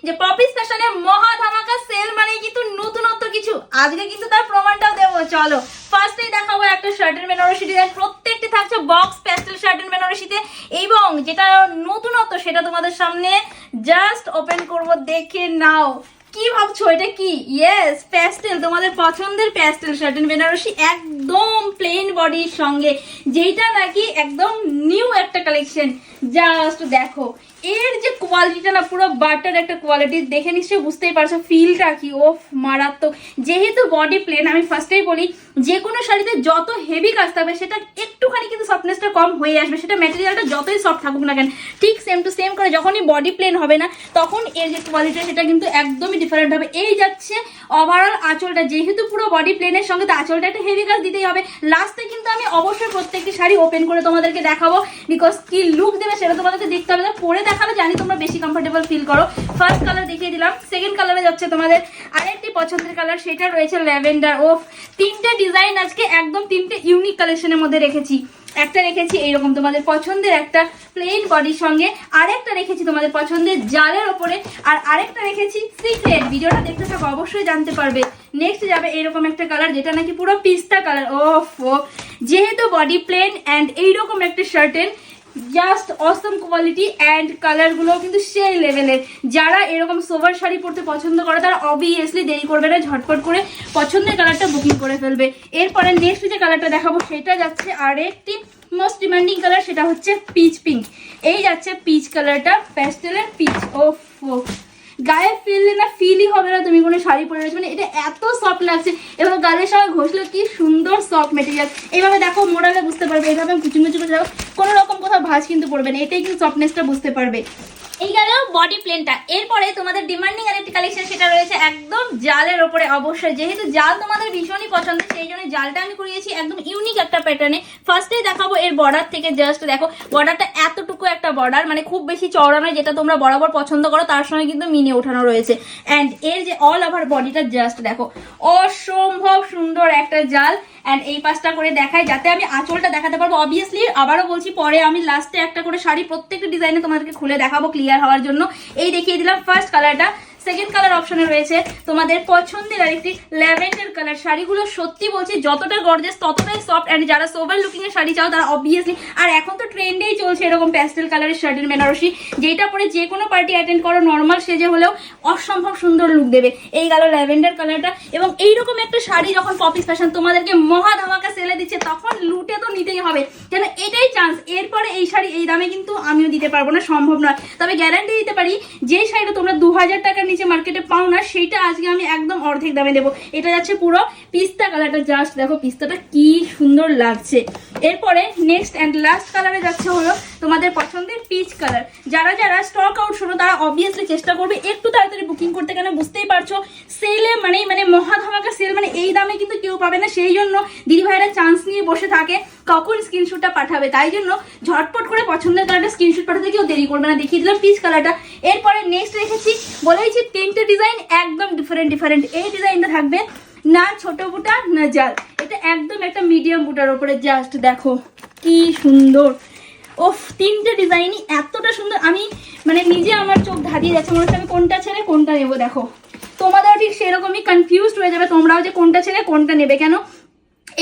যে পপিস ফ্যাশনে মহা ধামাকা সেল মানে কিন্তু নতুনত্ব কিছু। আজকে কিন্তু তার প্রমাণটাও দেবো। চলো ফার্স্টেই দেখাবো একটা শার্টের বেনারসি ডিজাইন। প্রত্যেকটি থাকছে বক্স প্যাস্টেল শার্টের বেনারসিতে, এবং যেটা নতুনত্ব সেটা তোমাদের সামনে জাস্ট ওপেন করব, দেখে নাও। কি ভাবছো এটা কি? ইয়েস, প্যাস্টেল, তোমাদের পছন্দের প্যাস্টেল শার্টেন বেনারসি, একদম প্লেন বডির সঙ্গে, যেটা নাকি একদম নিউ একটা কালেকশন। জাস্ট দেখো এর যে কোয়ালিটিটা না, পুরো বাটার একটা কোয়ালিটি, দেখে নিশ্চয়ই বুঝতেই পারছো ফিলটা কি। ওফ মারাত্মক। যেহেতু বডি প্লেন, আমি ফার্স্টেই বলি যে কোনো শাড়িতে যত হেভি কাজ থাকবে সেটা একটুখানি কিন্তু সফটনেসটা কম হয়ে আসবে, সেটা ম্যাটেরিয়ালটা যতই সফট থাকুক না কেন। ঠিক সেম টু সেম করে যখনই বডি প্লেন হবে না, তখন এর যে কোয়ালিটি সেটা কিন্তু একদমই ডিফারেন্ট হবে। এই যাচ্ছে ওভারঅল আঁচলটা, যেহেতু পুরো বডি প্লেনের সঙ্গে তো আঁচলটা একটা হেভি কাজ দিতেই হবে। লাস্টে কিন্তু আমি অবশ্যই প্রত্যেকটি শাড়ি ওপেন করে তোমাদেরকে দেখাবো, বিকজ কি লুক দেবে সেটা তোমাদেরকে দেখতে হবে। পরে দেখালে জানি তোমরা বেশি কমফোর্টেবল ফিল করো। ফার্স্ট কালার দেখিয়ে দিলাম, সেকেন্ড কালারে যাচ্ছে তোমাদের আরেকটি পছন্দের কালার, সেটা রয়েছে ল্যাভেন্ডার। ওফ, তিনটে ডিজাইন আজকে একদম তিনটে ইউনিক কালেকশনের মধ্যে রেখেছি। একটা রেখেছি এইরকম তোমাদের পছন্দের একটা প্লেন বডির সঙ্গে, আরেকটা রেখেছি তোমাদের পছন্দের জালের ওপরে, আর আরেকটা রেখেছি সিক্রেট। ভিডিওটা দেখতে থাকো, অবশ্যই জানতে পারবে। নেক্সট যাবে এইরকম একটা কালার, যেটা নাকি পুরো পিস্তা কালার। ওফ, যেহেতু বডি প্লেন অ্যান্ড এইরকম একটা শার্টেন, জাস্ট অসম কোয়ালিটি অ্যান্ড কালারগুলো কিন্তু সেই লেভেলের। যারা এরকম সোভার শাড়ি পরতে পছন্দ করে তারা অবভিয়াসলি দেরি করবে না, ঝটপট করে পছন্দের কালারটা বুকিং করে ফেলবে। এরপরে নেক্সট যে কালারটা দেখাবো সেটা যাচ্ছে আরেকটি মোস্ট ডিমান্ডিং কালার, সেটা হচ্ছে পিচ পিঙ্ক। এই যাচ্ছে পিচ কালারটা, প্যাস্টেলের পিচ। ওফ, গায়ে ফিললে না ফিলই হবে না তুমি কোনো শাড়ি পরে রয়েছে, মানে এটা এত সফট লাগছে, এবং গালের সঙ্গে ঘষলে কি সুন্দর সফট মেটেরিয়াল। এইভাবে দেখো মোড়ালে বুঝতে পারবে, এইভাবে কুচি মুচি করে দেখো, কোনো রকম কোথাও ভাঁজ কিন্তু পড়বে না, এটাই কিন্তু সফটনেসটা বুঝতে পারবে। এই গেল বডি প্লেনটা। এরপরে তোমাদের ডিমান্ডিং আরেকটি কালেকশন, সেটা রয়েছে একদম জালের ওপরে। অবশ্যই যেহেতু জাল তোমাদের ভীষণই পছন্দ, সেই জন্য জালটা আমি করিয়েছি একদম ইউনিক একটা প্যাটার্নে। ফার্স্টেই দেখাবো এর বর্ডার থেকে। জাস্ট দেখো বর্ডারটা এতটুকু একটা বর্ডার, মানে খুব বেশি চওড়া নয়, যেটা তোমরা বরাবর পছন্দ করো তার সঙ্গে কিন্তু মিনে ওঠানো রয়েছে। অ্যান্ড এর যে অল ওভার বডিটা জাস্ট দেখো, অসম্ভব সুন্দর একটা জাল। অ্যান্ড এই পাশটা করে দেখায় যাতে আমি আঁচলটা দেখাতে পারবো। অবভিয়াসলি আবারও বলছি, পরে আমি লাস্টে একটা করে শাড়ি প্রত্যেকটা ডিজাইনে তোমাদেরকে খুলে দেখাবো ক্লিয়ার হওয়ার জন্য। এই দেখিয়ে দিলাম ফার্স্ট কালারটা। সেকেন্ড কালার অপশনে রয়েছে তোমাদের পছন্দের আরেকটি ল্যাভেন্ডার কালার। শাড়িগুলো সত্যি বলছি যতটা গর্জিয়াস ততটাই সফট, অ্যান্ড যারা সোভার লুকিং এর শাড়ি চাও তারা অবভিয়াসলি, আর এখন তো ট্রেন্ডেই চলছে এরকম প্যাস্টেল কালারের শার্টের বেনারসি, যেটা পরে যে কোনো পার্টি অ্যাটেন্ড করো নর্মাল সেজে হলেও অসম্ভব সুন্দর লুক দেবে। এই গেল ল্যাভেন্ডার কালারটা। এবং এইরকম একটা শাড়ি যখন পপিস ফ্যাশন তোমাদেরকে মহা ধামাকা সেলে দিচ্ছে, তখন লুটে তো নিতেই হবে, কেন এটাই চান্স। এরপরে এই শাড়ি এই দামে কিন্তু আমিও দিতে পারবো না, সম্ভব নয়। তবে গ্যারান্টি দিতে পারি, যে শাড়িটা তোমরা 2000 টাকার নিচে মার্কেটে পাও না, সেইটা আজকে আমি একদম অর্ধেক দামে দেবো। এটা যাচ্ছে পুরো পিস্তা কালারটা, জাস্ট দেখো পিস্তাটা কি সুন্দর লাগছে। এরপরে নেক্সট অ্যান্ড লাস্ট কালারে যাচ্ছে হলো তোমাদের পছন্দের পিচ কালার। যারা যারা স্টক আউট শোনো তারা অবভিয়াসলি চেষ্টা করবে একটু তাড়াতাড়ি বুকিং করতে, কেন বুঝতেই পারছো সেলে মানে মহা ধামাকা সেল, মানে এই দামে কিন্তু কেউ পাবে না। সেই জন্য দিদি ভাইরা চান্স নিয়ে বসে থাকে কখন স্ক্রিনশটটা পাঠাবে, তাই জন্য ঝটপট করে পছন্দের কালারটা স্ক্রিনশট পাঠাতে কেউ দেরি করবে না। দেখিয়ে দিলাম পিচ কালারটা। এরপরে নেক্সট রেখেছি, বলেইছি তিনটে ডিজাইন একদম ডিফারেন্ট। এই ডিজাইনটা থাকবে না ছোট বুটা না জাল, এটা একদম একটা মিডিয়াম বুটার উপরে। জাস্ট দেখো কি সুন্দর। ওফ, তিনটে ডিজাইনই এতটা সুন্দর, আমি মানে নিজে আমার চোখ ধাঁধিয়ে যাচ্ছে, মনে হচ্ছে আমি কোনটা ছেড়ে কোনটা নেবো। দেখো তোমাদেরও ঠিক সেরকমই কনফিউজড হয়ে যাবে তোমরাও, যে কোনটা ছেড়ে কোনটা নেবে। কেন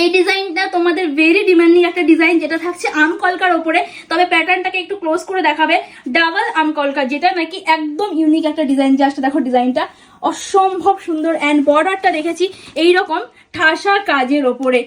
এই ডিজাইনটা তোমাদের ভেরি ডিমান্ডিং একটা ডিজাইন, যেটা থাকছে আমকলকার ওপরে, তবে প্যাটার্নটাকে একটু ক্লোজ করে দেখাবে। ডাবল আমকলকা, যেটা নাকি একদম ইউনিক একটা ডিজাইন। জাস্ট দেখো ডিজাইনটা অসম্ভব সুন্দর। অ্যান্ড বর্ডারটা রেখেছি এইরকম ঠাসা কাজের ওপরে।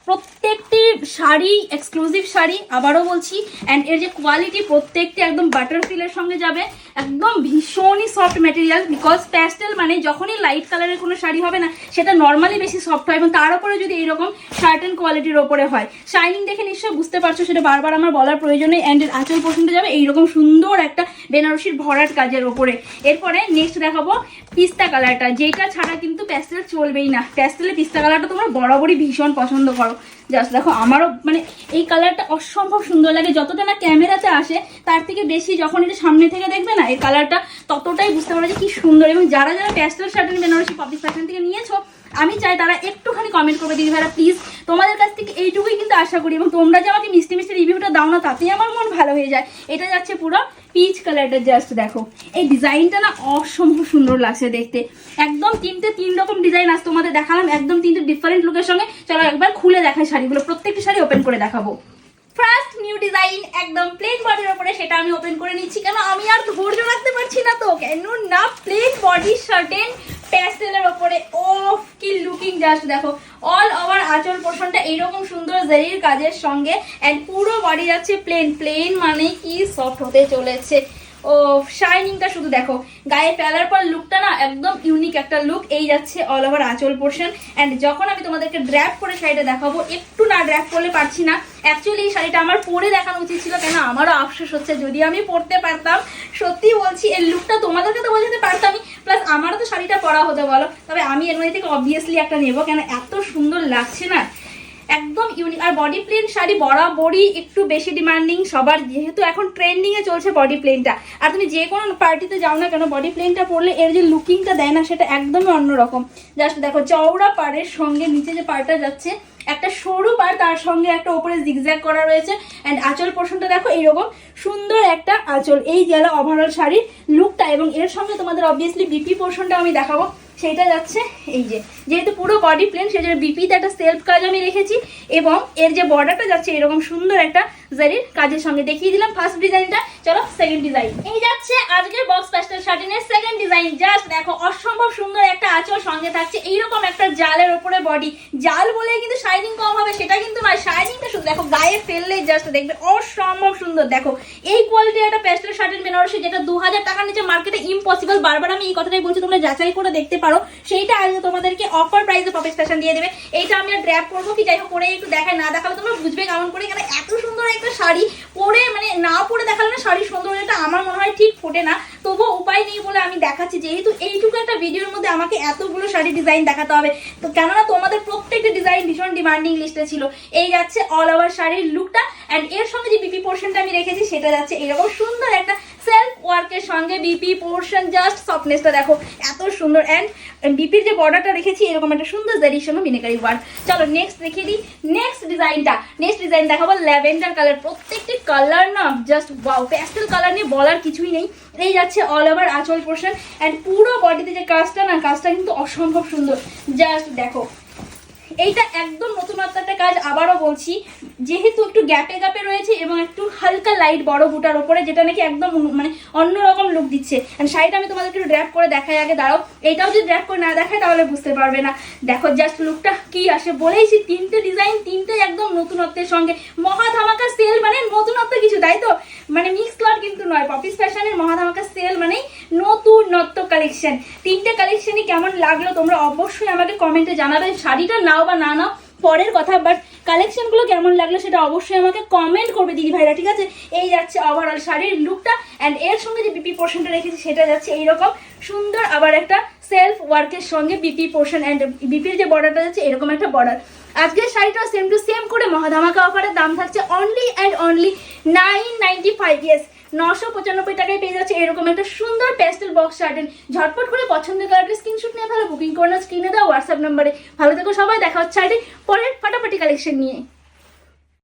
প্রত্যেকটি শাড়ি এক্সক্লুসিভ শাড়ি, আবারও বলছি। অ্যান্ড এর যে কোয়ালিটি প্রত্যেকটি একদম বাটার ফিলের সঙ্গে যাবে, একদম ভীষণই সফট ম্যাটেরিয়াল। বিকজ প্যাস্টেল মানে যখনই লাইট কালারের কোনো শাড়ি হবে না, সেটা নর্মালি বেশি সফট হয়, এবং তার উপরে যদি এইরকম শার্টেন কোয়ালিটির ওপরে হয়, শাইনিং দেখে নিশ্চয়ই বুঝতে পারছো, সেটা বারবার আমার বলার প্রয়োজনে। অ্যান্ড এর আঁচল পছন্দ যাবে এইরকম সুন্দর একটা বেনারসির ভরাট কাজের ওপরে। এরপরে নেক্সট দেখাবো পিস্তা কালারটা, যেটা ছাড়া কিন্তু প্যাস্টেল চলবেই না। প্যাস্টেলে পিস্তা কালারটা তোমরা বরাবরই ভীষণ পছন্দ করো। জাস্ট দেখো, আমারও মানে এই কালারটা অসম্ভব সুন্দর লাগে, যতটা না ক্যামেরাতে আসে তার থেকে বেশি যখন এটা সামনে থেকে দেখবে না এই কালারটা ততটাই বুঝতে পারবে যে কি সুন্দর। এবং যারা যারা প্যাস্টেল শার্টেন বেনারসি পপি ফ্যাশন থেকে নিয়েছো আমি চাই তারা একটুখানি কমেন্ট করবে দিদি ভাইরা প্লিজ, তোমাদের কাছ থেকে এইটুকুই কিন্তু আশা করি। এবং তোমরা যে আমাকে মিষ্টি মিষ্টি রিভিউটা দাও না তাতেই আমার মন ভালো হয়ে যায়। এটা যাচ্ছে পুরো পিচ কালারটা, জাস্ট দেখো এই ডিজাইনটা না অসম্ভব সুন্দর লাগছে দেখতে। একদম তিন রকম ডিজাইন আজ তোমাদের দেখালাম, একদম তিনটে ডিফারেন্ট লুকের সঙ্গে। চলো একবার খুলে দেখাই শাড়িগুলো, প্রত্যেকটি শাড়ি ওপেন করে দেখাবো। ফার্স্ট নিউ ডিজাইন একদম প্লেন বডির উপরে, সেটা আমি ওপেন করে নিচ্ছি, কেন আমি আর ধৈর্য রাখতে পারছি না তো, কেন না প্লেন বডি শার্টেন প্যাস্টেলের উপরে। ও কি লুকিং, জাস্ট দেখো অল ওভার আঁচল পোর্শনটা এইরকম সুন্দর জারির কাজের সঙ্গে, এন্ড পুরো বডি যাচ্ছে প্লেন মানে কি সফট হতে চলেছে। ও শাইনিংটা শুধু দেখো, গায়ে ফেলার পর লুকটা না একদম ইউনিক একটা লুক। এই যাচ্ছে অল ওভার আঁচল পোর্শন, এন্ড যখন আমি তোমাদেরকে ড্র্যাপ করে শাড়িটা দেখাবো, একটু না ড্র্যাপ করলে পারছি না। অ্যাকচুয়ালি এই শাড়িটা আমার পরে দেখানো উচিত ছিল, কেন আমারও আফসোস হচ্ছে, যদি আমি পরতে পারতাম সত্যি বলছি এই লুকটা তোমাদেরকে তো বোঝাতে পারতামই, প্লাস আমারও তো শাড়িটা পরা হতে বলো। তবে আমি এর মধ্যে থেকে অবভিয়াসলি একটা নেবো, কেন এত সুন্দর লাগছে না, একদম ইউনিক। আর বডি প্লেন শাড়ি বরাবরই একটু বেশি ডিমান্ডিং সবার, যেহেতু এখন ট্রেন্ডিং এ চলছে বডি প্লেনটা। আর তুমি যে কোনো পার্টিতে যাও না কেন বডি প্লেনটা পরলে এর যে লুকিংটা দেয় না সেটা একদমই অন্যরকম। জাস্ট দেখো চওড়া পাড়ের সঙ্গে নিচে যে পাড়টা যাচ্ছে একটা সরু পাড়, তার সঙ্গে একটা উপরে জিগজ্যাগ করা রয়েছে, এন্ড আঁচল পোর্শনটা দেখো এইরকম সুন্দর একটা আঁচল। এই গেল ওভারঅল শাড়ির লুকটা। এবং এর সঙ্গে তোমাদের অবভিয়াসলি বিপি পোর্শনটা আমি দেখাবো, সেটা যাচ্ছে এই যে, যেহেতু পুরো বডি প্লেন সেজন্য বিপিতে একটা সেলফ কাজ আমি রেখেছি, এবং এর যে বর্ডারটা যাচ্ছে এরকম সুন্দর একটা জারির কাজের সঙ্গে। দেখিয়ে দিলাম ফার্স্ট ডিজাইনটা, চলো সেকেন্ড ডিজাইন। এই যাচ্ছে আজকের বক্স প্যাস্টেল শার্টিনের সেকেন্ড ডিজাইন। জাস্ট দেখো অসম্ভব সুন্দর একটা আঁচল, সঙ্গে থাকছে এইরকম একটা জালের উপরে বডি। জাল বলে কিন্তু শাইনিং কম হবে সেটা কিন্তু নয়, শাইনিংটা শুধু দেখো গায়ে ফেললেই জাস্ট দেখবে অসম্ভব সুন্দর। দেখো এই কোয়ালিটির একটা প্যাস্টেল শার্টিন বেনারসি যেটা 2000 টাকার নিচে মার্কেটে ইম্পসিবল, বারবার আমি এই কথাটাই বলছি, তোমরা যাচাই করে দেখতে পারো। সেইটা আজকে তোমাদেরকে অফার প্রাইসে পপি ফ্যাশন দিয়ে দেবে। এইটা আমি আর ড্র্যাপ করবো কি যাই হোক করে একটু দেখায়, না দেখালে তোমরা বুঝবে কেমন করে, কেন এত সুন্দর একটা শাড়ি পরে মানে না পরে দেখালে না শাড়ির সৌন্দর্যটা আমার মনে হয় ঠিক ফোটে না। তবুও উপায় নেই বলে আমি দেখাচ্ছি, যেহেতু এইটুকু একটা ভিডিওর মধ্যে আমাকে এতগুলো শাড়ি ডিজাইন দেখাতে হবে, তো কেননা তোমাদের প্রত্যেকটা ডিজাইন ভীষণ ডিমান্ডিং লিস্টে ছিল। এই যাচ্ছে অল ওভার শাড়ির লুকটা, অ্যান্ড এর সঙ্গে যে বিপি পোর্শনটা আমি রেখেছি সেটা যাচ্ছে এরকম সুন্দর একটা সেলফ ওয়ার্কের সঙ্গে বিপি পোর্শন। জাস্ট সফটনেসটা দেখো এত সুন্দর, অ্যান্ড বিপির যে বর্ডারটা রেখেছি এরকম একটা সুন্দর জারির সঙ্গে মিনাকারি ওয়ার্ক। চলো নেক্সট দেখিয়ে দিই নেক্সট ডিজাইনটা। নেক্সট ডিজাইন দেখাবো ল্যাভেন্ডার কালার, প্রত্যেকটি কালার না জাস্ট ওয়াও, প্যাস্টেল কালার নিয়ে বলার কিছুই নেই। এই যাচ্ছে অল ওভার আঁচল পোর্শন, অ্যান্ড পুরো বডিতে যে কাজটা না, কাজটা কিন্তু অসম্ভব সুন্দর। জাস্ট দেখো এইটা একদম নতুনত্ব একটা কাজ, আবারও বলছি, যেহেতু একটু গ্যাপে গ্যাপে রয়েছে এবং একটু হালকা লাইট বড় বুটার উপরে, যেটা নাকি একদম মানে অন্যরকম লুক দিচ্ছে। শাড়িটা আমি তোমাদেরকে একটু ড্র্যাপ করে দেখাই আগে, দাঁড়াও। এইটাও যদি ড্র্যাপ করে না দেখায় তাহলে বুঝতে পারবে না। দেখো জাস্ট লুকটা কি আসে, বলেইছি তিনটে ডিজাইন, তিনটে একদম নতুনত্বের সঙ্গে। মহা ধামাকা সেল মানে নতুনত্ব কিছু, তাই তো? মানে মিক্স লট কিন্তু নয়, পপিস ফ্যাশনের মহা ধামাকা সেল মানেই নতুনত্ব কালেকশন। তিনটে কালেকশনই কেমন লাগলো তোমরা অবশ্যই আমাকে কমেন্টে জানাবে। শাড়িটা নাও বা না নাও পরের কথা, বাট কালেকশনগুলো কেমন লাগলো সেটা অবশ্যই আমাকে কমেন্ট করবে দিদি ভাইরা, ঠিক আছে? এই যাচ্ছে ওভারঅল শাড়ির লুকটা, অ্যান্ড এর সঙ্গে যে বিপি পোর্শনটা রেখেছি সেটা যাচ্ছে এইরকম সুন্দর, আবার একটা সেলফ ওয়ার্কের সঙ্গে বিপি পোর্শন, অ্যান্ড বিপির যে বর্ডারটা যাচ্ছে এরকম একটা বর্ডার। আজকের শাড়িটা সেম টু সেম করে মহাধামাকা অফারের দাম থাকছে অনলি অ্যান্ড অনলি 995। ইয়েস, 995 টাকায় পেয়ে যাচ্ছে এরকম একটা সুন্দর প্যাস্টেল বক্স শার্টেন। ঝটপট করে পছন্দের কালারটা স্ক্রিনশট নিয়ে ফেলো, বুকিং করে নাও স্ক্রিনে দাও হোয়াটসঅ্যাপ নাম্বারে। ভালো থেকো সবাই, দেখা হচ্ছে শাড়ি পরের ফাটাফাটি কালেকশন নিয়ে।